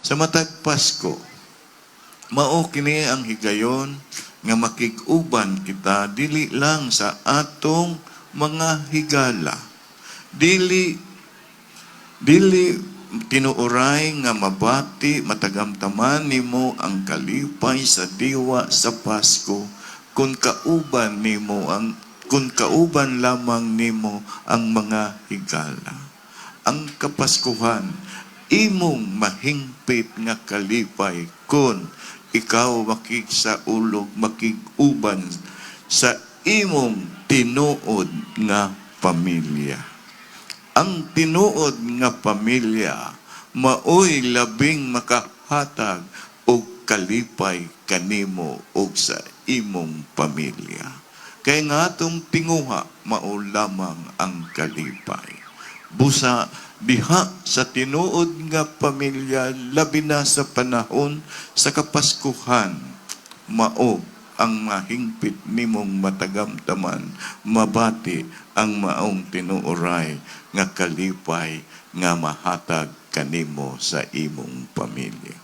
Sa matag Pasko, mao kini ang higayon nga makig-uban kita dili lang sa atong mga higala. Dili tinuoray nga mabati matagamtaman nimo ang kalipay sa diwa sa Pasko kung kauban lamang nimo ang mga higala. Ang Kapaskuhan imong mahingpit nga kalipay kung ikaw makigsaulog makig-uban sa imong tinuod nga pamilya. Ang tinuod nga pamilya maoy labing makahatag og kalipay kanimo og sa imong pamilya. Kay nga atong tinguha mao lamang ang kalipay. Busa diha sa tinuod nga pamilya labi na sa panahon sa Kapaskuhan mao ang mahingpit nimong matagamtaman, mabati ang maong tinuoray nga kalipay nga mahatag kanimo sa imong pamilya.